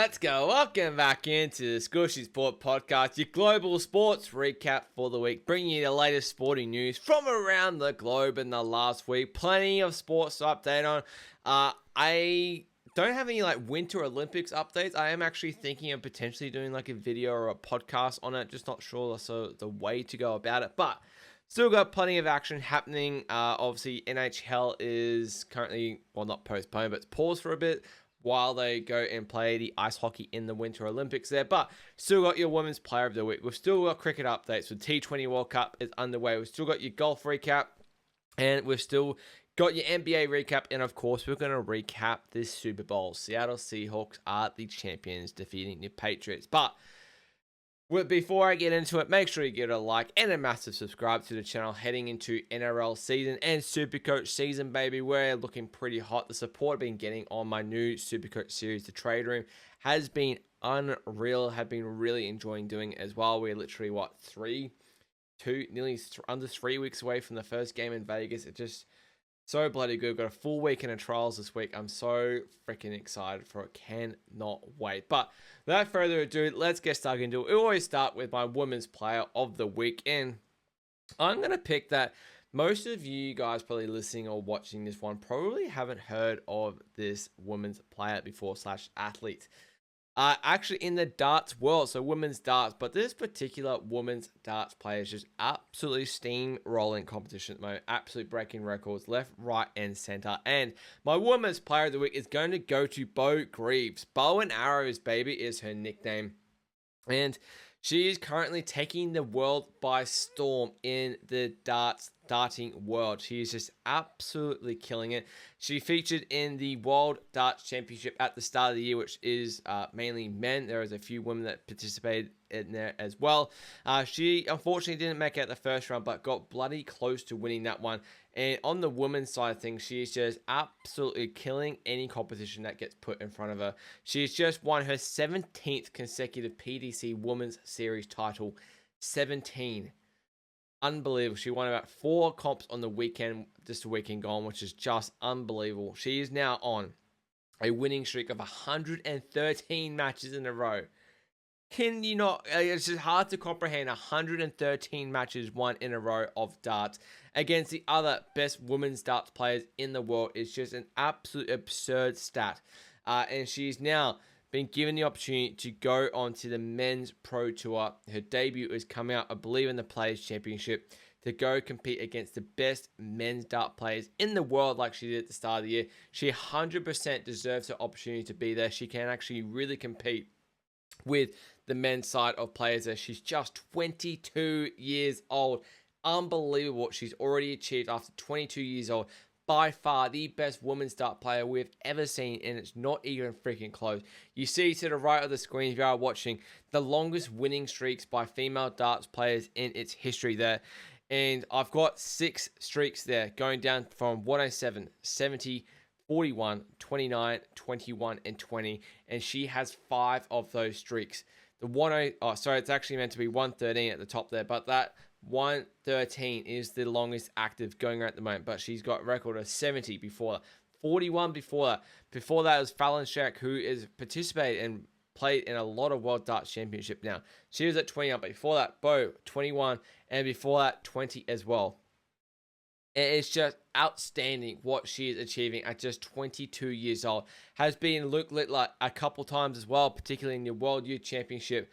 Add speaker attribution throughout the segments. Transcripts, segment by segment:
Speaker 1: Let's go. Welcome back into the Skooshi Sports podcast, your global sports recap for the week, bringing you the latest sporting news from around the globe in the last week. Plenty of sports to update on. I don't have any Winter Olympics updates. I am actually thinking of potentially doing a video or a podcast on it. Just not sure the way to go about it, but still got plenty of action happening. Obviously, NHL is currently, well, not postponed, but it's paused for a bit while they go and play the ice hockey in the Winter Olympics there. But still got your Women's Player of the Week. We've still got cricket updates. The T20 World Cup is underway. We've still got your golf recap. And we've still got your NBA recap. And, of course, we're going to recap this Super Bowl. Seattle Seahawks are the champions, defeating the Patriots. But before I get into it, make sure you give it a like and a massive subscribe to the channel heading into NRL season and Supercoach season, baby. We're looking pretty hot. The support I've been getting on my new Supercoach series, The Trade Room, has been unreal. Have been really enjoying doing it as well. We're literally, under 3 weeks away from the first game in Vegas. It's just so bloody good. We've got a full weekend of trials this week. I'm so freaking excited for it. Cannot wait. But without further ado, let's get stuck into it. We always start with my Women's Player of the Week. And I'm going to pick that most of you guys probably listening or watching this one probably haven't heard of this women's player before / athlete. Actually in the darts world, so women's darts, but this particular women's darts player is just absolutely steamrolling competition at the moment, absolutely breaking records left, right, and center. And my women's player of the week is going to go to Bo Greaves. Bow and Arrows, baby, is her nickname, and she is currently taking the world by storm in the darting world. She is just absolutely killing it. She featured in the World Darts Championship at the start of the year, which is mainly men. There is a few women that participated in there as well. She unfortunately didn't make it the first round, but got bloody close to winning that one. And on the women's side of things, she is just absolutely killing any competition that gets put in front of her. She's just won her 17th consecutive PDC Women's Series title. 17. Unbelievable. She won about 4 comps on the weekend, just a weekend gone, which is just unbelievable. She is now on a winning streak of 113 matches in a row. Can you not? It's just hard to comprehend 113 matches won in a row of darts against the other best women's darts players in the world. It's just an absolute absurd stat. And she's now been given the opportunity to go on to the men's pro tour. Her debut is coming out, I believe, in the Players Championship to go compete against the best men's dart players in the world like she did at the start of the year. She 100% deserves the opportunity to be there. She can actually really compete with the men's side of players there. She's just 22 years old. Unbelievable what she's already achieved after 22 years old. By far the best women's dart player we've ever seen, and it's not even freaking close. You see to the right of the screen if you are watching the longest winning streaks by female darts players in its history there. And I've got 6 streaks there going down from 107, 70, 41, 29, 21, and 20. And she has 5 of those streaks. It's actually meant to be 113 at the top there, but that 113 is the longest active going at the moment. But she's got a record of 70 before that, 41 before that. Before that was Fallon Sherrock, who is participated and played in a lot of World Darts Championship now. She was at 21, but before that, Bo, 21, and before that, 20 as well. It's just outstanding what she is achieving at just 22 years old. Has been looked like a couple times as well, particularly in the World Youth Championship.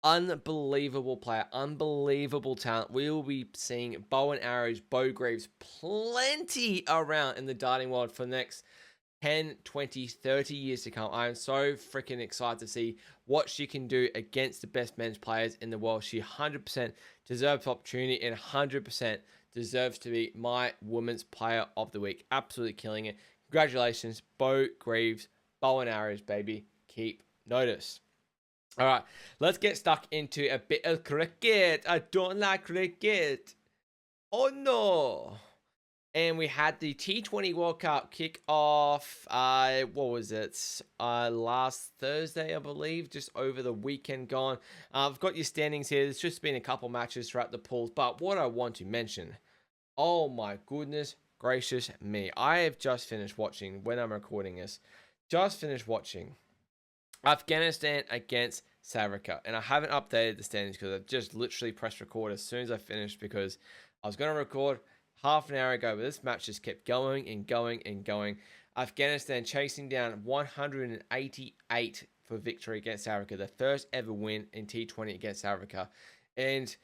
Speaker 1: Unbelievable player, unbelievable talent. We will be seeing Bow and Arrows, Bo Greaves, plenty around in the darting world for the next 10, 20, 30 years to come. I am so freaking excited to see what she can do against the best men's players in the world. She 100% deserves opportunity and 100% deserves to be my Women's Player of the Week. Absolutely killing it. Congratulations, Bo Greaves, Bow and Arrows, baby. Keep notice. All right, let's get stuck into a bit of cricket. I don't like cricket. Oh, no. And we had the T20 World Cup kick off, last Thursday, I believe, just over the weekend gone. I've got your standings here. There's just been a couple matches throughout the pools, but what I want to mention, oh my goodness gracious me. I have just finished watching, when I'm recording this, Afghanistan against South Africa. And I haven't updated the standings because I just literally pressed record as soon as I finished because I was going to record half an hour ago, but this match just kept going and going and going. Afghanistan chasing down 188 for victory against South Africa, the first ever win in T20 against South Africa. And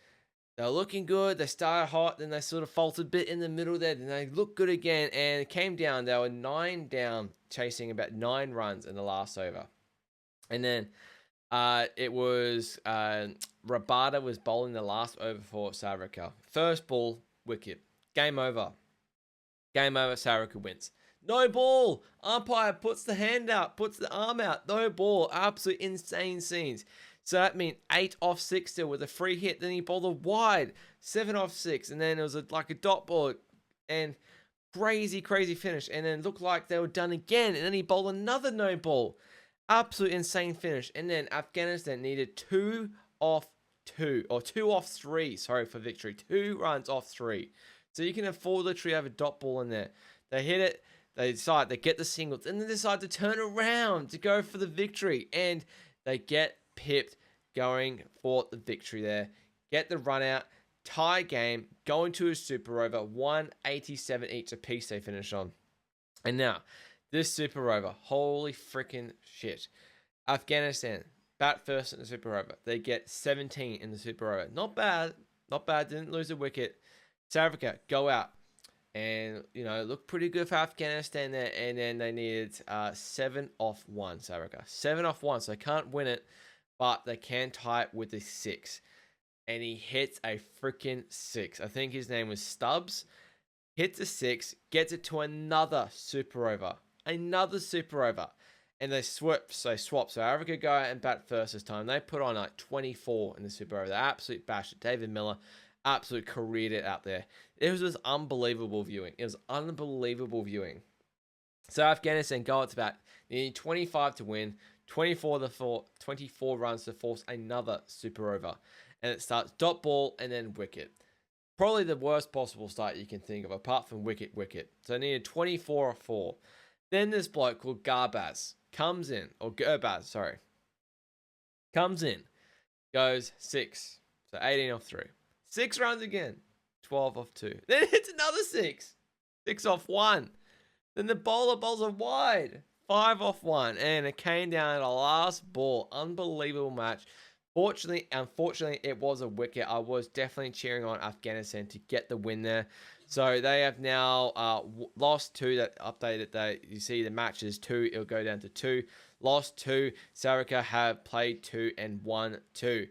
Speaker 1: they're looking good. They started hot, then they sort of faltered a bit in the middle there. Then they looked good again, and it came down. They were 9 down, chasing about 9 runs in the last over. And then it was Rabada was bowling the last over for South Africa. First ball, wicket. Game over. Game over, South Africa wins. No ball. Umpire puts the hand out, puts the arm out. No ball. Absolute insane scenes. So that meant 8 off 6 still with a free hit. Then he bowled a wide, 7 off 6. And then it was like a dot ball. And crazy finish. And then it looked like they were done again. And then he bowled another no ball. Absolute insane finish. And then Afghanistan needed 2 off 2. Or 2 off 3, sorry, for victory. 2 runs off 3. So you can afford literally have a dot ball in there. They hit it. They decide they get the singles. And then decide to turn around to go for the victory. And they get pipped going for the victory there. Get the run out. Tie game. Going to a super over. 187 each apiece they finish on. And now, this super over. Holy freaking shit. Afghanistan. Bat first in the super over. They get 17 in the super over. Not bad. Not bad. Didn't lose a wicket. South Africa go out. And, you know, looked pretty good for Afghanistan there. And then they needed 7 off 1, South Africa. 7 off 1. So they can't win it. But they can tie it with a 6. And he hits a freaking 6. I think his name was Stubbs. Hits a 6. Gets it to another super over. Another super over. And they swap. So Africa go out and bat first this time. They put on like 24 in the super over. They absolute bashed it. David Miller absolute careered it out there. It was just unbelievable viewing. It was unbelievable viewing. So Afghanistan go out to bat. They need 25 to win. 24 runs to force another super over. And it starts dot ball and then wicket. Probably the worst possible start you can think of, apart from wicket. So they needed 24 off 4. Then this bloke called Garbaz comes in, or Gurbaz, sorry. Comes in, goes 6. So 18 off 3. 6 runs again, 12 off 2. Then hits another 6. 6 off 1. Then the bowler bowls a wide, 5 off 1. And it came down at the last ball. Unbelievable match. Unfortunately, it was a wicket. I was definitely cheering on Afghanistan to get the win there. So they have now lost 2. That updated that you see the match is 2. It'll go down to 2. Lost 2. South Africa have played 2 and won 2.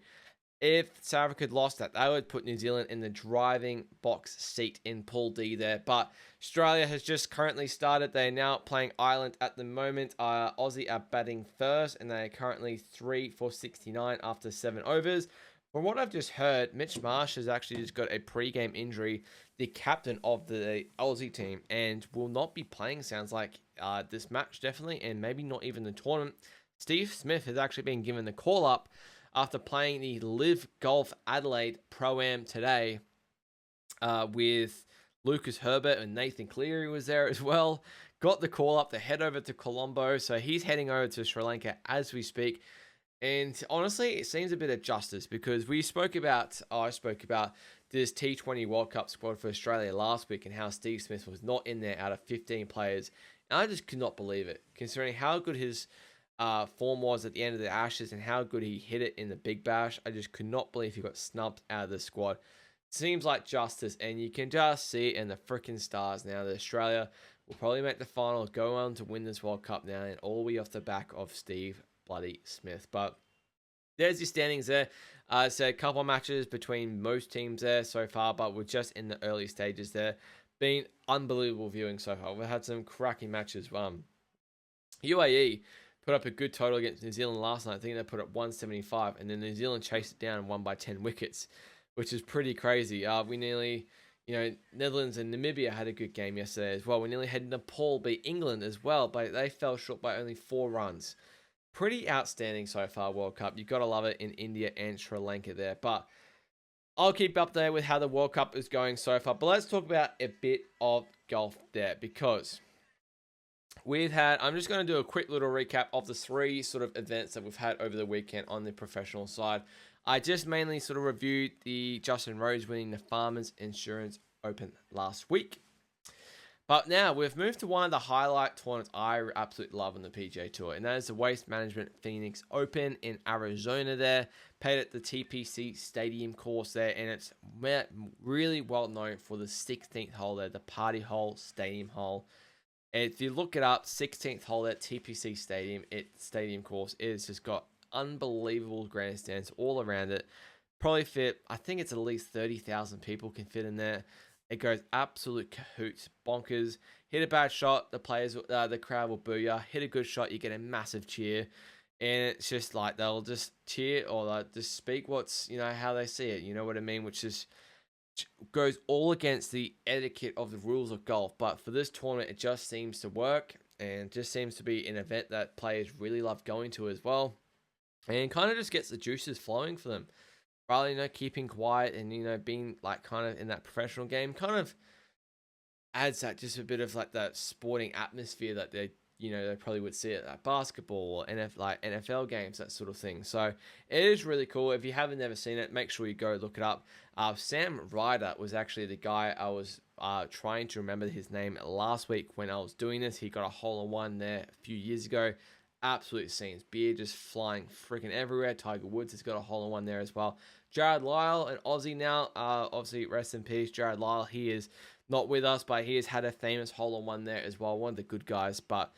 Speaker 1: If South Africa had lost that, they would put New Zealand in the driving box seat in Pool D there. But Australia has just currently started. They are now playing Ireland at the moment. Aussie are batting first, and they are currently 3 for 69 after 7 overs. From what I've just heard, Mitch Marsh has actually just got a pre-game injury, the captain of the Aussie team, and will not be playing, sounds like, this match definitely, and maybe not even the tournament. Steve Smith has actually been given the call-up after playing the Live Golf Adelaide Pro-Am today with Lucas Herbert, and Nathan Cleary was there as well. Got the call up to head over to Colombo, so he's heading over to Sri Lanka as we speak. And honestly, it seems a bit of justice because I spoke about this T20 World Cup squad for Australia last week and how Steve Smith was not in there out of 15 players. And I just could not believe it, considering how good his form was at the end of the Ashes and how good he hit it in the Big Bash. I just could not believe he got snubbed out of the squad. Seems like justice, and you can just see it in the freaking stars now that Australia will probably make the final, go on to win this World Cup now, and all be off the back of Steve bloody Smith. But there's your standings there. So a couple of matches between most teams there so far, but we're just in the early stages there. Been unbelievable viewing so far. We've had some cracking matches. UAE put up a good total against New Zealand last night. I think they put up 175, and then New Zealand chased it down and won by 10 wickets, which is pretty crazy. We nearly, Netherlands and Namibia had a good game yesterday as well. We nearly had Nepal beat England as well, but they fell short by only 4 runs. Pretty outstanding so far, World Cup. You've got to love it in India and Sri Lanka there. But I'll keep up there with how the World Cup is going so far. But let's talk about a bit of golf there, because I'm just going to do a quick little recap of the 3 sort of events that we've had over the weekend on the professional side. I just mainly sort of reviewed the Justin Rose winning the Farmers Insurance Open last week. But now we've moved to one of the highlight tournaments I absolutely love on the PGA Tour, and that is the Waste Management Phoenix Open in Arizona there, played at the TPC Stadium course there, and it's really well known for the 16th hole there, the party hole, stadium hole. And if you look it up, 16th hole at TPC Stadium course, it's just got unbelievable grandstands all around it. Probably fit, I think it's at least 30,000 people can fit in there. It goes absolute cahoots, bonkers. Hit a bad shot, the crowd will boo you. Hit a good shot, you get a massive cheer. And it's just like, they'll just cheer or like just speak what's, how they see it. You know what I mean? Which is goes all against the etiquette of the rules of golf. But for this tournament, it just seems to work and just seems to be an event that players really love going to as well. And kind of just gets the juices flowing for them. Rather, keeping quiet and, being like kind of in that professional game kind of adds that just a bit of like that sporting atmosphere that they probably would see at basketball or NFL games, that sort of thing. So it is really cool. If you haven't never seen it, make sure you go look it up. Sam Ryder was actually the guy I was trying to remember his name last week when I was doing this. He got a hole-in-one there a few years ago. Absolute scenes. Beer just flying freaking everywhere. Tiger Woods has got a hole-in-one there as well. Jared Lyle, an Aussie now. Obviously, rest in peace, Jared Lyle. He is not with us, but he has had a famous hole-in-one there as well. One of the good guys. But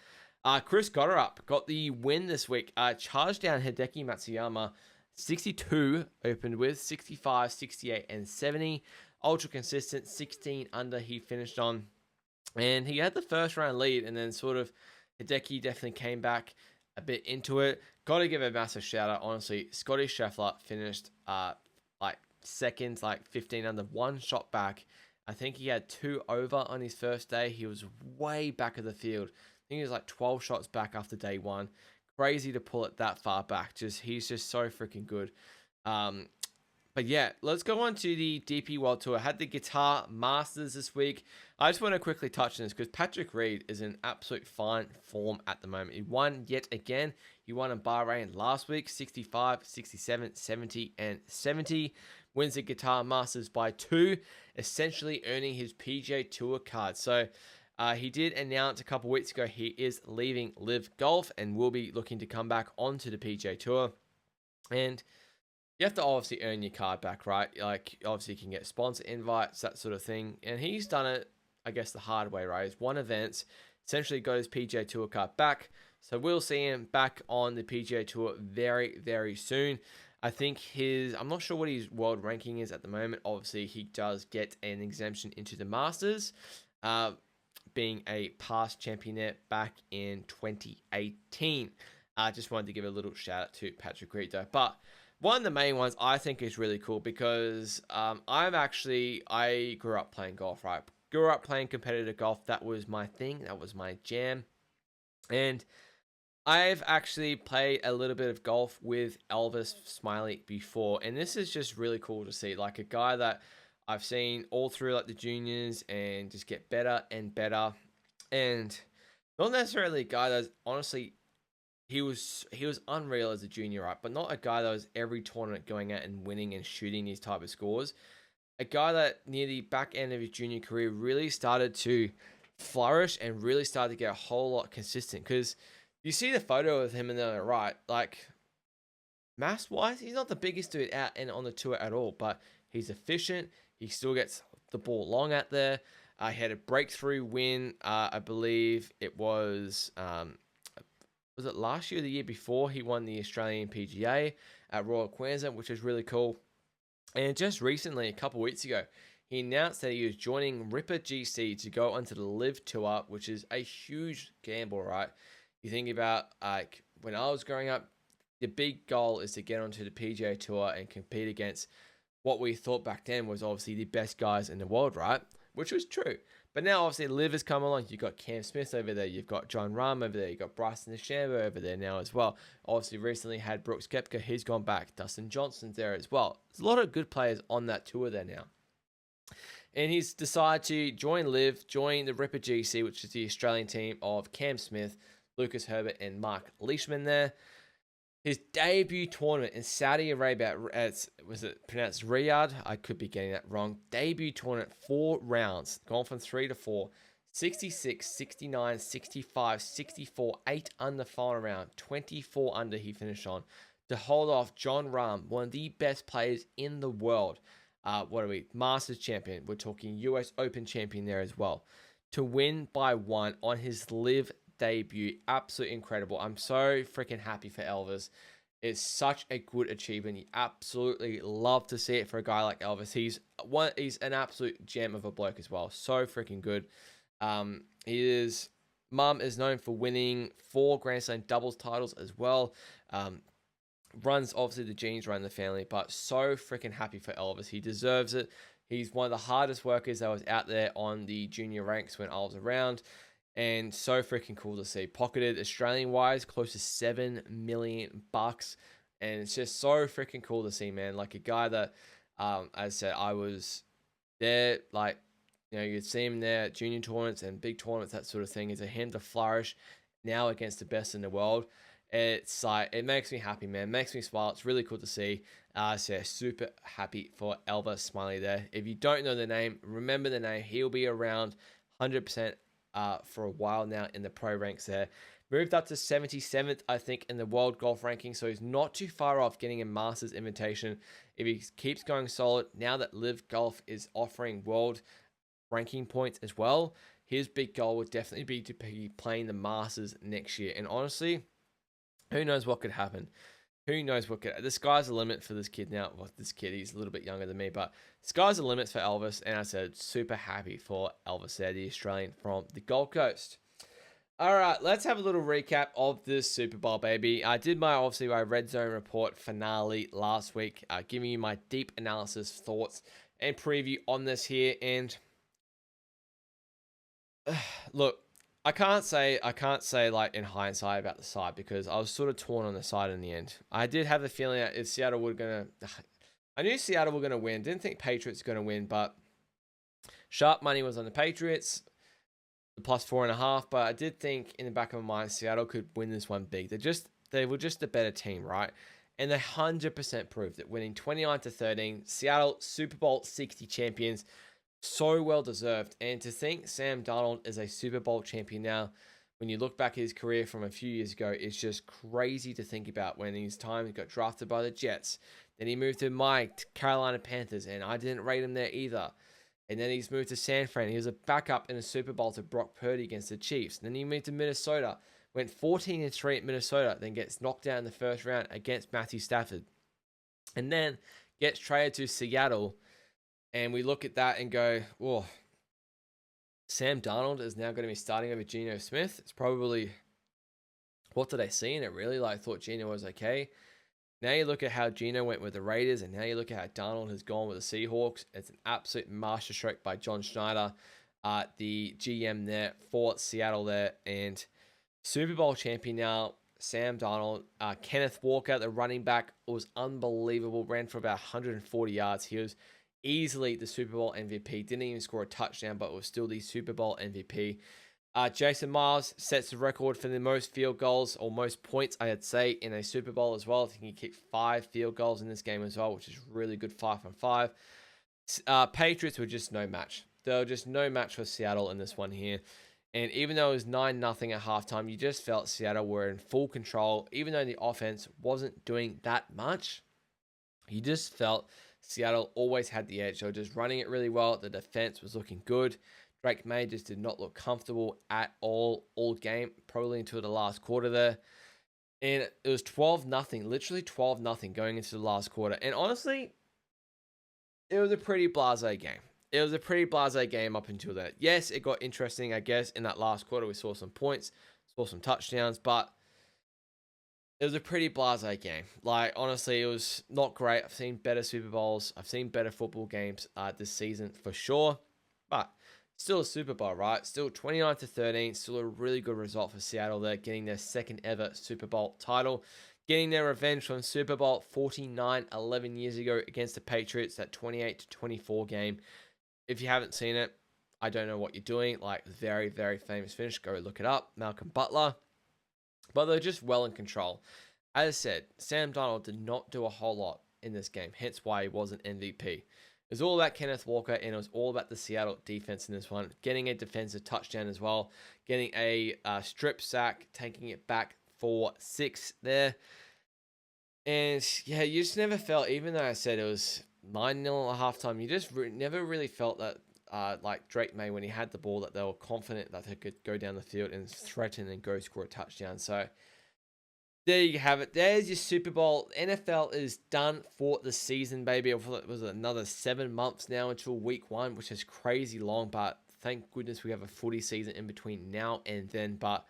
Speaker 1: Chris Gotterup got the win this week. Charged down Hideki Matsuyama. 62 opened with 65, 68, and 70. Ultra consistent. 16 under he finished on. And he had the first round lead, and then sort of Hideki definitely came back a bit into it. Got to give a massive shout out, honestly. Scotty Scheffler finished second, 15 under, one shot back. I think he had 2 over on his first day. He was way back of the field. I think he was 12 shots back after day 1. Crazy to pull it that far back. He's just so freaking good. But yeah, let's go on to the DP World Tour. I had the Guitar Masters this week. I just want to quickly touch on this because Patrick Reed is in absolute fine form at the moment. He won yet again. He won in Bahrain last week, 65, 67, 70, and 70. Wins the Guitar Masters by 2, essentially earning his PGA Tour card. So he did announce a couple weeks ago he is leaving Live Golf and will be looking to come back onto the PGA Tour. And you have to obviously earn your card back, right? Obviously you can get sponsor invites, that sort of thing. And he's done it, I guess, the hard way, right? He's won events, essentially got his PGA Tour card back. So we'll see him back on the PGA Tour very, very soon. I think I'm not sure what his world ranking is at the moment. Obviously, he does get an exemption into the Masters, being a past championette back in 2018. I just wanted to give a little shout out to Patrick Reed though. But one of the main ones I think is really cool because I grew up playing golf, right? Grew up playing competitive golf. That was my thing. That was my jam. And I've actually played a little bit of golf with Elvis Smylies before. And this is just really cool to see. A guy that I've seen all through the juniors and just get better and better. And not necessarily a guy that's honestly... He was unreal as a junior, right? But not a guy that was every tournament going out and winning and shooting these type of scores. A guy that near the back end of his junior career really started to flourish and really started to get a whole lot consistent. Because you see the photo of him in the right, mass-wise, he's not the biggest dude out and on the tour at all. But he's efficient. He still gets the ball long out there. He had a breakthrough win. I believe it was... was it last year or the year before? He won the Australian PGA at Royal Queensland, which is really cool. And just recently, a couple weeks ago, he announced that he was joining Ripper GC to go onto the Live Tour, which is a huge gamble, right? You think about, when I was growing up, the big goal is to get onto the PGA Tour and compete against what we thought back then was obviously the best guys in the world, right? Which was true. But now, obviously, Liv has come along. You've got Cam Smith over there. You've got John Rahm over there. You've got Bryson DeChambeau over there now as well. Obviously, recently had Brooks Koepka. He's gone back. Dustin Johnson's there as well. There's a lot of good players on that tour there now. And he's decided to join the Ripper GC, which is the Australian team of Cam Smith, Lucas Herbert, and Mark Leishman there. His debut tournament in Saudi Arabia, was it pronounced Riyadh? I could be getting that wrong. Debut tournament, 4 rounds, gone from 3 to 4. 66, 69, 65, 64, 8 under final round, 24 under he finished on to hold off John Rahm, one of the best players in the world. Masters champion. We're talking US Open champion there as well. To win by 1 on his live debut. Absolutely incredible. I'm so freaking happy for Elvis. It's such a good achievement. You absolutely love to see it for a guy like Elvis. He's an absolute gem of a bloke as well. So freaking good. Mum is known for winning 4 Grand Slam doubles titles as well. Runs obviously the genes run in the family, but so freaking happy for Elvis. He deserves it. He's one of the hardest workers that was out there on the junior ranks when I was around, and so freaking cool to see. Pocketed Australian wise close to $7 million, and it's just so freaking cool to see, man. Like a guy that, as I said, I was there, like, you know, you'd see him there at junior tournaments and big tournaments, that sort of thing. Is a him to flourish now against the best in the world. It's like, it makes me happy, man. It makes me smile. It's really cool to see. So yeah, super happy for Elvis Smylie there. If you don't know the name, remember the name. He'll be around 100% for a while now in the pro ranks there. Moved up to 77th, I think, in the world golf ranking. So he's not too far off getting a Masters invitation. If he keeps going solid, now that Live Golf is offering world ranking points as well, his big goal would definitely be to be playing the Masters next year. And honestly, who knows what could happen? Who knows what could... The sky's the limit for this kid now. Well, this kid, he's a little bit younger than me, but sky's the limit for Elvis. And I said, super happy for Elvis there, the Australian from the Gold Coast. All right, let's have a little recap of this Super Bowl, baby. I did my Red Zone Report finale last week, giving you my deep analysis, thoughts, and preview on this here. And look, I can't say like in hindsight about the side, because I was sort of torn on the side in the end. I did have the feeling that if Seattle were gonna, I knew Seattle were gonna win. Didn't think Patriots were gonna win, but sharp money was on the Patriots, the +4.5. But I did think in the back of my mind Seattle could win this one big. They were just a better team, right? And they 100% proved it, winning 29-13. Seattle Super Bowl 60 champions. So well deserved. And to think Sam Darnold is a Super Bowl champion now, when you look back at his career from a few years ago, it's just crazy to think about. When his time he got drafted by the Jets, then he moved to my Carolina Panthers, and I didn't rate him there either. And then he's moved to San Fran. He was a backup in a Super Bowl to Brock Purdy against the Chiefs. Then he moved to Minnesota, went 14-3 at Minnesota, then gets knocked out in the first round against Matthew Stafford, and then gets traded to Seattle. And we look at that and go, whoa, Sam Darnold is now going to be starting over Geno Smith. It's probably, what did I see in it, really? Like, I thought Geno was okay. Now you look at how Geno went with the Raiders, and now you look at how Darnold has gone with the Seahawks. It's an absolute masterstroke by John Schneider, the GM there for Seattle there. And Super Bowl champion now, Sam Darnold. Kenneth Walker, the running back, was unbelievable. Ran for about 140 yards. He was easily the Super Bowl MVP. Didn't even score a touchdown, but was still the Super Bowl MVP. Jason Myles sets the record for the most field goals, or most points, I'd say, in a Super Bowl as well. I think he kicked 5 field goals in this game as well, which is really good, 5 on 5. Patriots were just no match. They were just no match for Seattle in this one here. And even though it was 9-0 at halftime, you just felt Seattle were in full control. Even though the offense wasn't doing that much, you just felt Seattle always had the edge. They were just running it really well. The defense was looking good. Drake May just did not look comfortable at all game, probably until the last quarter there. And it was 12-0, literally 12-0 going into the last quarter. And honestly, it was a pretty blasé game. It was a pretty blasé game up until that. Yes, it got interesting, I guess. In that last quarter, we saw some points, saw some touchdowns, but it was a pretty blasé game. Like, honestly, it was not great. I've seen better Super Bowls. I've seen better football games this season for sure. But still a Super Bowl, right? Still 29-13. Still a really good result for Seattle there, getting their second ever Super Bowl title. Getting their revenge from Super Bowl 49 11 years ago against the Patriots, that 28-24 game. If you haven't seen it, I don't know what you're doing. Like, very, very famous finish. Go look it up. Malcolm Butler. But they're just well in control. As I said, Sam Darnold did not do a whole lot in this game, hence why he wasn't MVP. It was all about Kenneth Walker, and it was all about the Seattle defense in this one. Getting a defensive touchdown as well. Getting a strip sack, taking it back for 6 there. And yeah, you just never felt, even though I said it was 9-0 at halftime, you just never really felt that like Drake May, when he had the ball, that they were confident that they could go down the field and threaten and go score a touchdown. So there you have it. There's your Super Bowl. NFL is done for the season, baby. It was another 7 months now until week 1, which is crazy long, but thank goodness we have a footy season in between now and then. But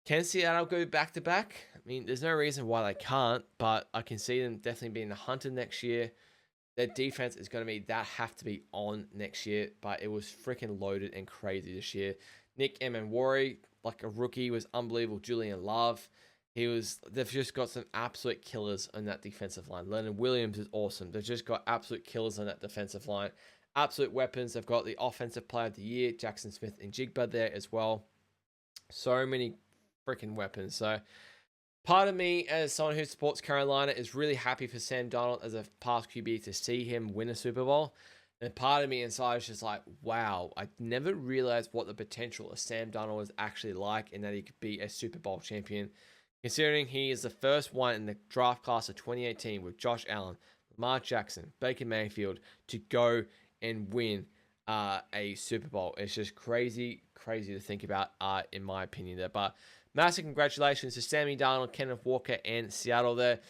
Speaker 1: can Seattle go back-to-back? I mean, there's no reason why they can't, but I can see them definitely being the hunter next year. Their defense is going to be, that have to be on next year, but it was freaking loaded and crazy this year. Nick Emmanwori, like a rookie, was unbelievable. Julian Love, they've just got some absolute killers on that defensive line. Leonard Williams is awesome. They've just got absolute killers on that defensive line. Absolute weapons. They've got the offensive player of the year, Jackson Smith and Jigba there as well. So many freaking weapons. So part of me, as someone who supports Carolina, is really happy for Sam Darnold as a past QB to see him win a Super Bowl. And part of me inside is just like, wow, I never realized what the potential of Sam Darnold was actually like, and that he could be a Super Bowl champion. Considering he is the first one in the draft class of 2018 with Josh Allen, Lamar Jackson, Baker Mayfield to go and win a Super Bowl. It's just crazy to think about, in my opinion there. But massive congratulations to Sammy Darnold, Kenneth Walker, and Seattle there.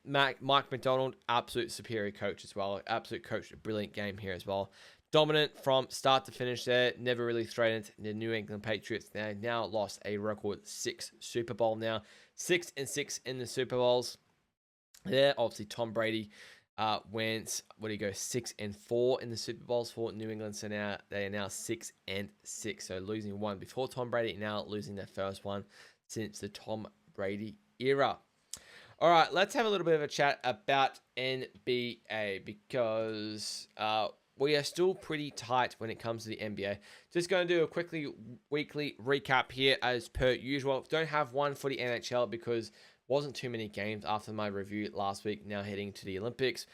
Speaker 1: Mike McDonald, absolute superior coach as well. Absolute coach, a brilliant game here as well. Dominant from start to finish there. Never really threatened the New England Patriots. They now lost a record 6 Super Bowl now. 6-6 in the Super Bowls. There, obviously Tom Brady went, 6-4 in the Super Bowls for New England. So now they are now 6-6. So losing one before Tom Brady, now losing their first one since the Tom Brady era. All right, let's have a little bit of a chat about NBA, because we are still pretty tight when it comes to the NBA. Just going to do a weekly recap here as per usual. Don't have one for the NHL because wasn't too many games after my review last week. Now heading to the Olympics.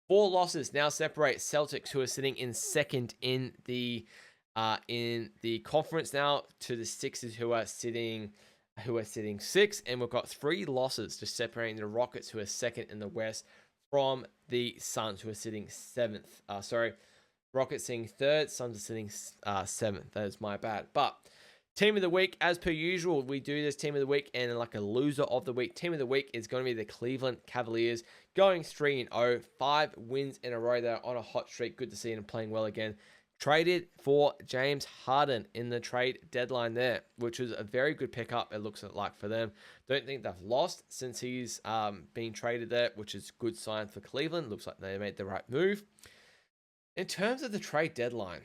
Speaker 1: 4 losses now separate Celtics, who are sitting in second in the conference now, to the Sixers, who are sitting 6th, and we've got 3 losses just separating the Rockets, who are second in the West, from the Suns, who are sitting 7th. Rockets sitting 3rd, Suns are sitting 7th. That is my bad. But team of the week, as per usual, we do this team of the week and like a loser of the week. Team of the week is going to be the Cleveland Cavaliers, going 3-0, 5 wins in a row. They're on a hot streak. Good to see them playing well again. Traded for James Harden in the trade deadline there, which was a very good pickup, it looks like, for them. Don't think they've lost since he's been traded there, which is good sign for Cleveland. Looks like they made the right move. In terms of the trade deadline,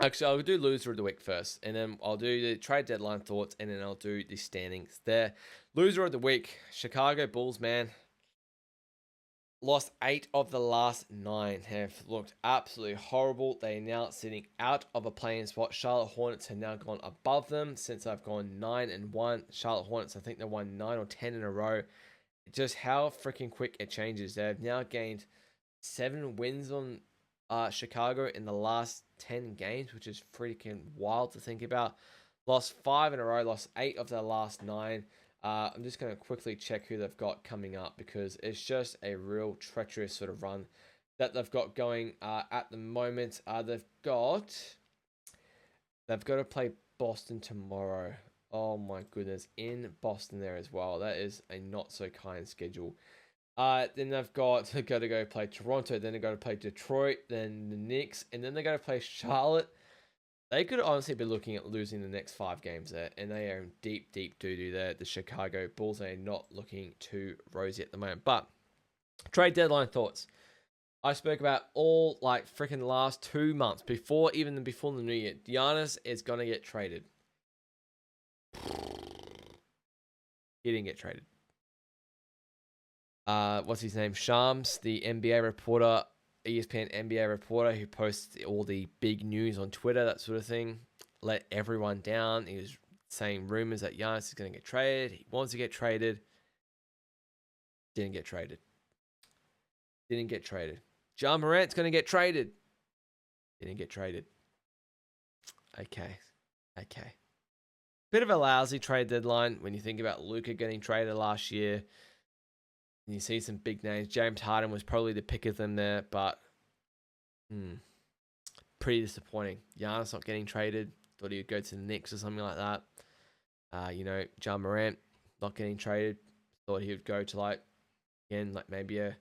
Speaker 1: actually, I'll do loser of the week first, and then I'll do the trade deadline thoughts, and then I'll do the standings there. Loser of the week, Chicago Bulls, man. Lost 8 of the last 9. Have looked absolutely horrible. They are now sitting out of a playing spot. Charlotte Hornets have now gone above them since I've gone 9-1. Charlotte Hornets, I think they won 9 or 10 in a row. Just how freaking quick it changes. They've now gained 7 wins on Chicago in the last 10 games, which is freaking wild to think about. Lost 5 in a row. Lost 8 of their last 9. I'm just going to quickly check who they've got coming up, because it's just a real treacherous sort of run that they've got going at the moment. They've got to play Boston tomorrow. Oh my goodness, in Boston there as well. That is a not so kind schedule. Then they've got to go play Toronto. Then they've got to play Detroit. Then the Knicks, and then they got to play Charlotte. They could honestly be looking at losing the next 5 games there, and they are in deep doo-doo there. The Chicago Bulls are not looking too rosy at the moment. But trade deadline thoughts. I spoke about all like freaking last 2 months before the new year. Giannis is gonna get traded. He didn't get traded. What's his name? Shams, the NBA reporter, ESPN NBA reporter who posts all the big news on Twitter, that sort of thing, let everyone down. He was saying rumors that Giannis is going to get traded. He wants to get traded. Didn't get traded. Didn't get traded. Ja Morant's going to get traded. Didn't get traded. Okay. Bit of a lousy trade deadline when you think about Luka getting traded last year. And you see some big names. James Harden was probably the pick of them there, but pretty disappointing. Giannis not getting traded. Thought he would go to the Knicks or something like that. Ja Morant not getting traded. Thought he would go to maybe a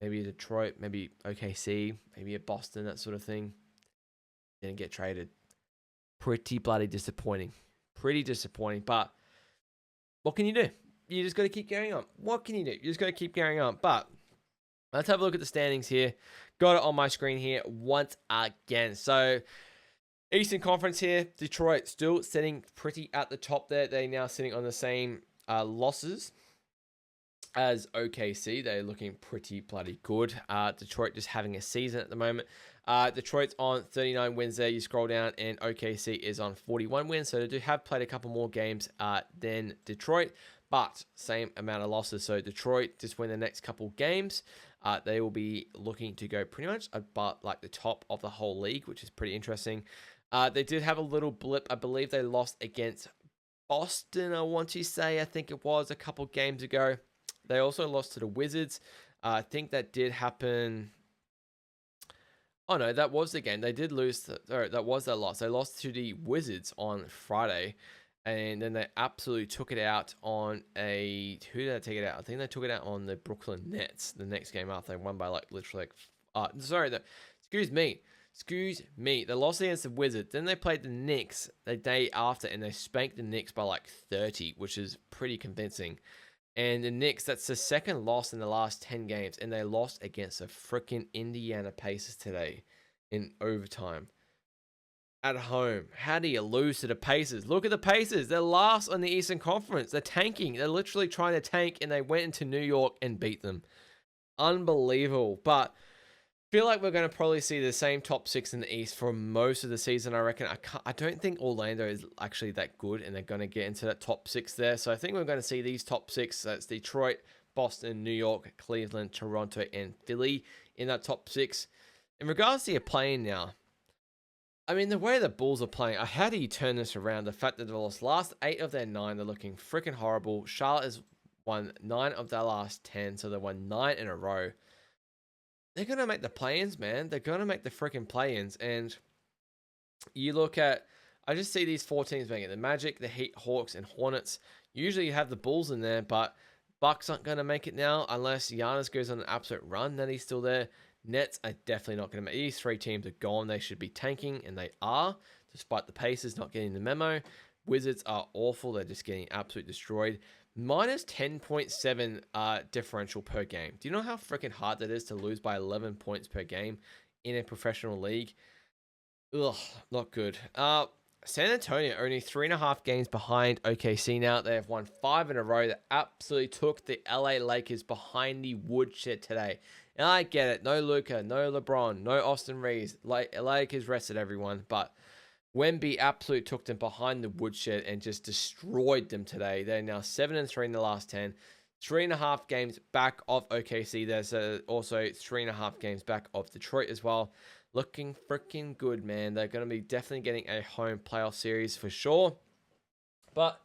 Speaker 1: Detroit, maybe OKC, maybe a Boston, that sort of thing. Didn't get traded. Pretty bloody disappointing. Pretty disappointing. But what can you do? You just got to keep going on. What can you do? You just got to keep going on. But let's have a look at the standings here. Got it on my screen here once again. So Eastern Conference here. Detroit still sitting pretty at the top there. They're now sitting on the same losses as OKC. They're looking pretty bloody good. Detroit just having a season at the moment. Detroit's on 39 wins there. You scroll down and OKC is on 41 wins. So they do have played a couple more games than Detroit, but same amount of losses. So Detroit just win the next couple games. They will be looking to go pretty much about like the top of the whole league, which is pretty interesting. They did have a little blip. I believe they lost against Boston, I think it was a couple games ago. They also lost to the Wizards. I think that did happen. Oh, no, that was the game. They did lose. That was their loss. They lost to the Wizards on Friday. And then they absolutely took it out on who did they take it out? I think they took it out on the Brooklyn Nets the next game after they won by excuse me. They lost against the Wizards. Then they played the Knicks the day after and they spanked the Knicks by 30, which is pretty convincing. And the Knicks, that's the second loss in the last 10 games. And they lost against the freaking Indiana Pacers today in overtime. At home. How do you lose to the Pacers? Look at the Pacers. They're last on the Eastern Conference. They're tanking. They're literally trying to tank, and they went into New York and beat them. Unbelievable. But I feel like we're going to probably see the same top six in the East for most of the season, I reckon. I don't think Orlando is actually that good, and they're going to get into that top six there. So I think we're going to see these top six. That's Detroit, Boston, New York, Cleveland, Toronto, and Philly in that top six. In regards to your playing now, I mean, the way the Bulls are playing, how do you turn this around? The fact that they've lost last 8 of their 9, they're looking freaking horrible. Charlotte has won 9 of their last 10, so they won 9 in a row. They're going to make the play-ins, man. They're going to make the freaking play-ins. And you look at, I just see these 4 teams making it. The Magic, the Heat, Hawks, and Hornets. Usually you have the Bulls in there, but Bucks aren't going to make it now unless Giannis goes on an absolute run, then he's still there. Nets are definitely not going to make. These 3 teams are gone. They should be tanking, and they are, despite the Pacers not getting the memo. Wizards are awful. They're just getting absolutely destroyed. Minus 10.7 differential per game. Do you know how freaking hard that is to lose by 11 points per game in a professional league? Ugh, not good. San Antonio only 3.5 games behind OKC now. They have won 5 in a row. That absolutely took the LA Lakers behind the woodshed today. And I get it. No Luka, no LeBron, no Austin Reeves. Lakers rested everyone. But Wemby absolutely took them behind the woodshed and just destroyed them today. They're now 7-3 in the last 10. 3.5 games back of OKC. There's also 3.5 games back of Detroit as well. Looking freaking good, man. They're going to be definitely getting a home playoff series for sure. But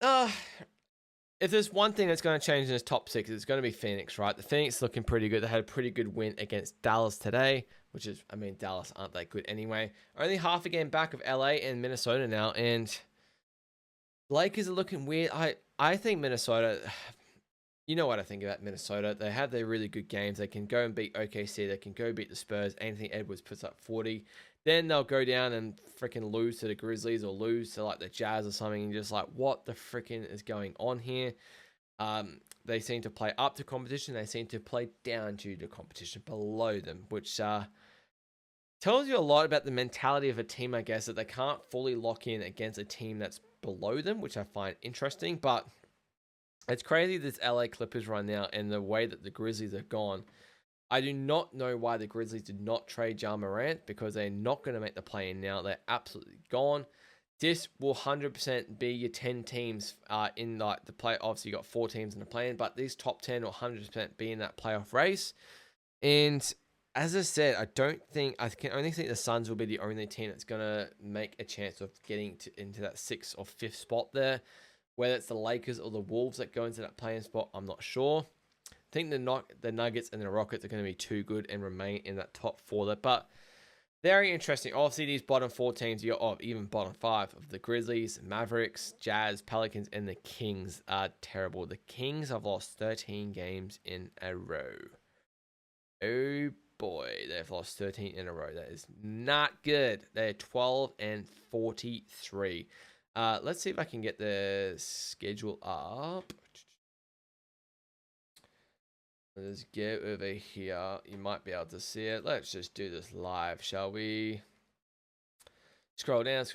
Speaker 1: if there's one thing that's going to change in this top 6, it's going to be Phoenix, right? The Phoenix is looking pretty good. They had a pretty good win against Dallas today, which is, I mean, Dallas aren't that good anyway. Only half a game back of LA and Minnesota now, and Lakers are looking weird. I think Minnesota, you know what I think about Minnesota. They have their really good games. They can go and beat OKC. They can go beat the Spurs. Anthony Edwards puts up 40. Then they'll go down and freaking lose to the Grizzlies or lose to the Jazz or something. And just what the freaking is going on here? They seem to play up to competition. They seem to play down to the competition below them, which tells you a lot about the mentality of a team, I guess, that they can't fully lock in against a team that's below them, which I find interesting. But it's crazy this LA Clippers run now and the way that the Grizzlies have gone. I do not know why the Grizzlies did not trade Ja Morant, because they're not going to make the play-in now. They're absolutely gone. This will 100% be your 10 teams in like the play. Obviously, you got 4 teams in the play-in, but these top 10 will 100% be in that playoff race. And as I said, I can only think the Suns will be the only team that's going to make a chance of getting into that 6th or 5th spot there. Whether it's the Lakers or the Wolves that go into that play-in spot, I'm not sure. I think the Nuggets and the Rockets are going to be too good and remain in that top 4 there. But very interesting. Obviously, these bottom 4 teams, even bottom 5 of the Grizzlies, Mavericks, Jazz, Pelicans, and the Kings are terrible. The Kings have lost 13 games in a row. Oh boy, they've lost 13 in a row. That is not good. They're 12-43. Let's see if I can get the schedule up. Let's go over here. You might be able to see it. Let's just do this live, shall we? Scroll down.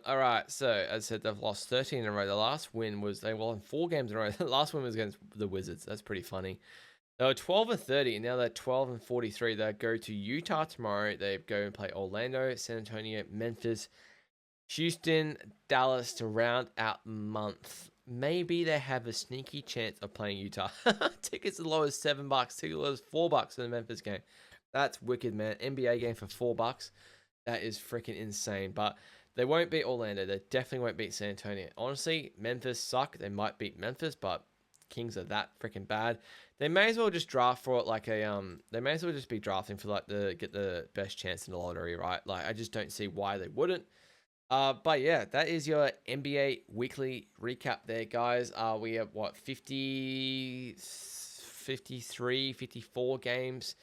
Speaker 1: All right, so as I said, they've lost 13 in a row. The last win was, they won 4 games in a row. The last win was against the Wizards. That's pretty funny. They were 12-30, and now they're 12-43. They go to Utah tomorrow. They go and play Orlando, San Antonio, Memphis, Houston, Dallas to round out the month. Maybe they have a sneaky chance of playing Utah. Tickets as low as $7. Tickets as low as $4 for the Memphis game. That's wicked, man. NBA game for $4. That is freaking insane. But they won't beat Orlando. They definitely won't beat San Antonio. Honestly, Memphis suck. They might beat Memphis, but Kings are that freaking bad. They may as well just draft for it like a They may as well just be drafting for like get the best chance in the lottery, right? Like, I just don't see why they wouldn't. But yeah, that is your NBA weekly recap there, guys. We have, 50, 53, 54 games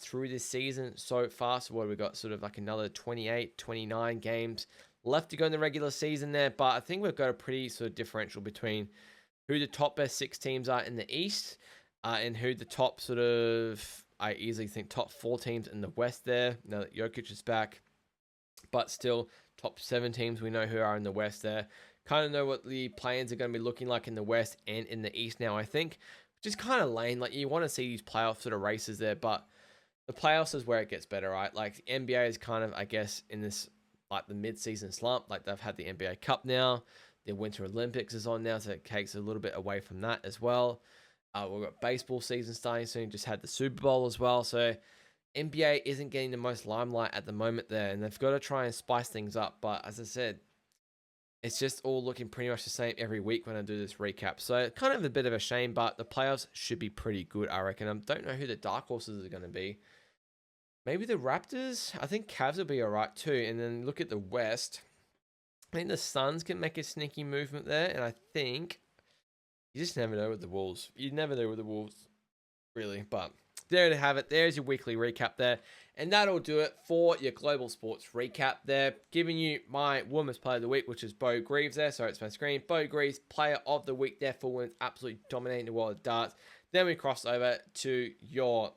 Speaker 1: through this season so far. So what have we got? Sort of like another 28, 29 games left to go in the regular season there. But I think we've got a pretty sort of differential between who the top best 6 teams are in the East and who the top sort of, I easily think, top 4 teams in the West there, now that Jokic is back. But still, top 7 teams we know who are in the West there. Kind of know what the plans are going to be looking like in the West and in the East now, I think. Which is kind of lame. Like, you want to see these playoff sort of races there, but the playoffs is where it gets better, right? Like, the NBA is kind of, I guess, in this, like, the mid-season slump. Like, they've had the NBA Cup now. The Winter Olympics is on now, so it takes a little bit away from that as well. We've got baseball season starting soon. Just had the Super Bowl as well, so NBA isn't getting the most limelight at the moment there, and they've got to try and spice things up. But as I said, it's just all looking pretty much the same every week when I do this recap. So kind of a bit of a shame, but the playoffs should be pretty good, I reckon. I don't know who the dark horses are going to be. Maybe the Raptors? I think Cavs will be all right too. And then look at the West. I think the Suns can make a sneaky movement there, and I think you just never know with the Wolves. You never know with the Wolves, really, but there to have it. There's your weekly recap there. And that'll do it for your global sports recap there. Giving you my Women's Player of the Week, which is Bo Greaves there. Sorry, it's my screen. Bo Greaves, Player of the Week there for women's, absolutely dominating the world of darts. Then we cross over to your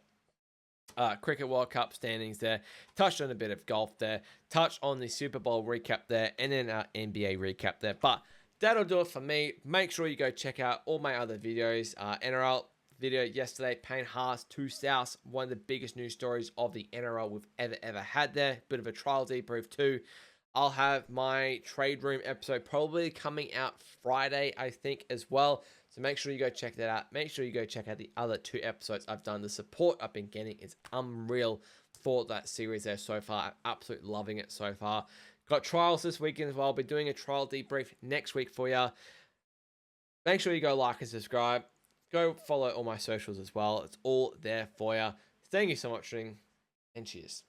Speaker 1: Cricket World Cup standings there. Touched on a bit of golf there. Touched on the Super Bowl recap there. And then our NBA recap there. But that'll do it for me. Make sure you go check out all my other videos. NRL video yesterday, Payne Haas to South, one of the biggest news stories of the NRL we've ever had there. Bit of a trial debrief too. I'll have my trade room episode probably coming out Friday, I think, as well. So make sure you go check that out. Make sure you go check out the other 2 episodes I've done. The support I've been getting is unreal for that series there so far. I'm absolutely loving it so far. Got trials this weekend as well. I'll be doing a trial debrief next week for you. Make sure you go like and subscribe. Go follow all my socials as well. It's all there for you. Thank you so much for watching, and cheers.